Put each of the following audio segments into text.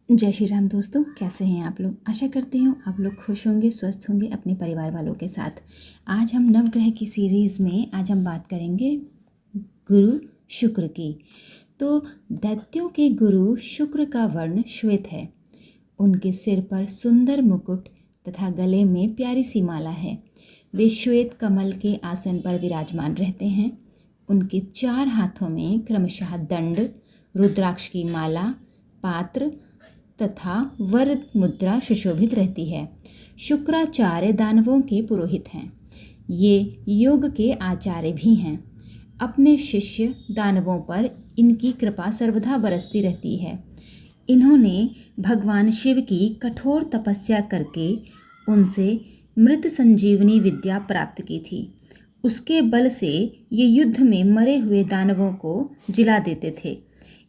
जय श्री राम दोस्तों, कैसे हैं आप लोग। आशा करती हूँ आप लोग खुश होंगे, स्वस्थ होंगे अपने परिवार वालों के साथ। आज हम नवग्रह की सीरीज़ में आज हम बात करेंगे गुरु शुक्र की। तो दैत्यों के गुरु शुक्र का वर्ण श्वेत है। उनके सिर पर सुंदर मुकुट तथा गले में प्यारी सी माला है। वे श्वेत कमल के आसन पर विराजमान रहते हैं। उनके 4 हाथों में क्रमशः दंड, रुद्राक्ष की माला, पात्र तथा वर मुद्रा सुशोभित रहती है। शुक्राचार्य दानवों के पुरोहित हैं। ये योग के आचार्य भी हैं। अपने शिष्य दानवों पर इनकी कृपा सर्वदा बरसती रहती है। इन्होंने भगवान शिव की कठोर तपस्या करके उनसे मृत संजीवनी विद्या प्राप्त की थी। उसके बल से ये युद्ध में मरे हुए दानवों को जिला देते थे।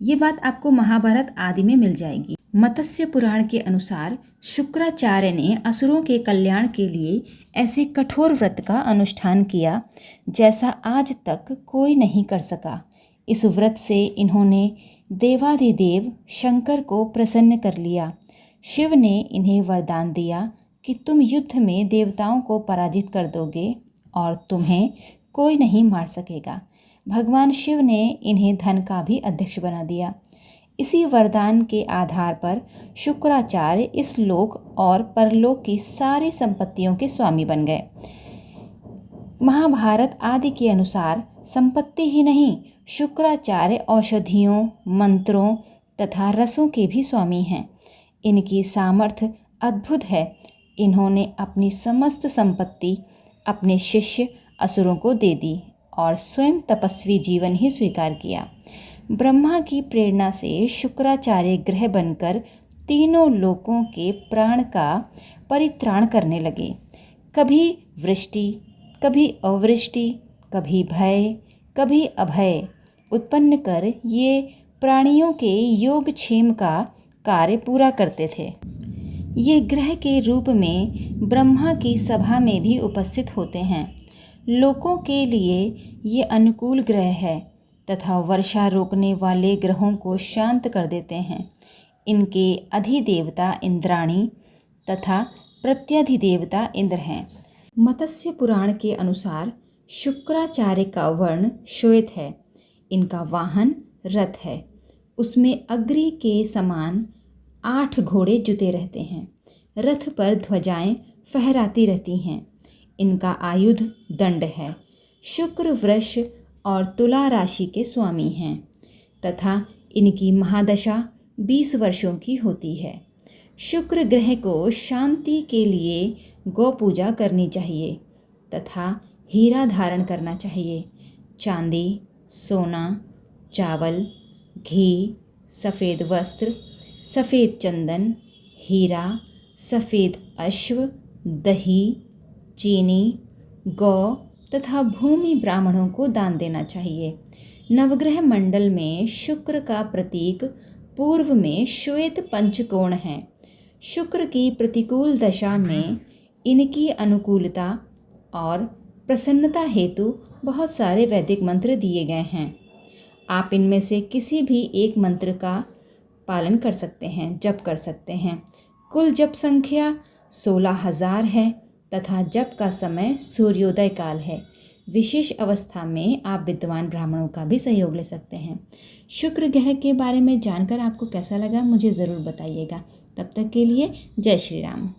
ये बात आपको महाभारत आदि में मिल जाएगी। मत्स्य पुराण के अनुसार शुक्राचार्य ने असुरों के कल्याण के लिए ऐसे कठोर व्रत का अनुष्ठान किया जैसा आज तक कोई नहीं कर सका। इस व्रत से इन्होंने देवाधिदेव शंकर को प्रसन्न कर लिया। शिव ने इन्हें वरदान दिया कि तुम युद्ध में देवताओं को पराजित कर दोगे और तुम्हें कोई नहीं मार सकेगा। भगवान शिव ने इन्हें धन का भी अध्यक्ष बना दिया। इसी वरदान के आधार पर शुक्राचार्य इस लोक और परलोक की सारी संपत्तियों के स्वामी बन गए। महाभारत आदि के अनुसार संपत्ति ही नहीं, शुक्राचार्य औषधियों, मंत्रों तथा रसों के भी स्वामी हैं। इनकी सामर्थ्य अद्भुत है। इन्होंने अपनी समस्त संपत्ति अपने शिष्य असुरों को दे दी और स्वयं तपस्वी जीवन ही स्वीकार किया। ब्रह्मा की प्रेरणा से शुक्राचार्य ग्रह बनकर तीनों लोकों के प्राण का परित्राण करने लगे। कभी वृष्टि, कभी अवृष्टि, कभी भय, कभी अभय उत्पन्न कर ये प्राणियों के योगक्षेम का कार्य पूरा करते थे। ये ग्रह के रूप में ब्रह्मा की सभा में भी उपस्थित होते हैं। लोकों के लिए ये अनुकूल ग्रह है तथा वर्षा रोकने वाले ग्रहों को शांत कर देते हैं। इनके अधिदेवता इंद्राणी तथा प्रत्यधिदेवता इंद्र हैं। मत्स्य पुराण के अनुसार शुक्राचार्य का वर्ण श्वेत है। इनका वाहन रथ है। उसमें अग्नि के समान 8 घोड़े जुते रहते हैं। रथ पर ध्वजाएं फहराती रहती हैं। इनका आयुध दंड है। शुक्र वृष और तुला राशि के स्वामी हैं तथा इनकी महादशा 20 वर्षों की होती है। शुक्र ग्रह को शांति के लिए गौ पूजा करनी चाहिए तथा हीरा धारण करना चाहिए। चांदी, सोना, चावल, घी, सफ़ेद वस्त्र, सफ़ेद चंदन, हीरा, सफ़ेद अश्व, दही, चीनी, गौ तथा भूमि ब्राह्मणों को दान देना चाहिए। नवग्रह मंडल में शुक्र का प्रतीक पूर्व में श्वेत पंचकोण है। शुक्र की प्रतिकूल दशा में इनकी अनुकूलता और प्रसन्नता हेतु बहुत सारे वैदिक मंत्र दिए गए हैं। आप इनमें से किसी भी एक मंत्र का पालन कर सकते हैं, जप कर सकते हैं। कुल जप संख्या 16,000 है तथा जप का समय सूर्योदय काल है। विशेष अवस्था में आप विद्वान ब्राह्मणों का भी सहयोग ले सकते हैं। शुक्र ग्रह के बारे में जानकर आपको कैसा लगा मुझे ज़रूर बताइएगा। तब तक के लिए जय श्री राम।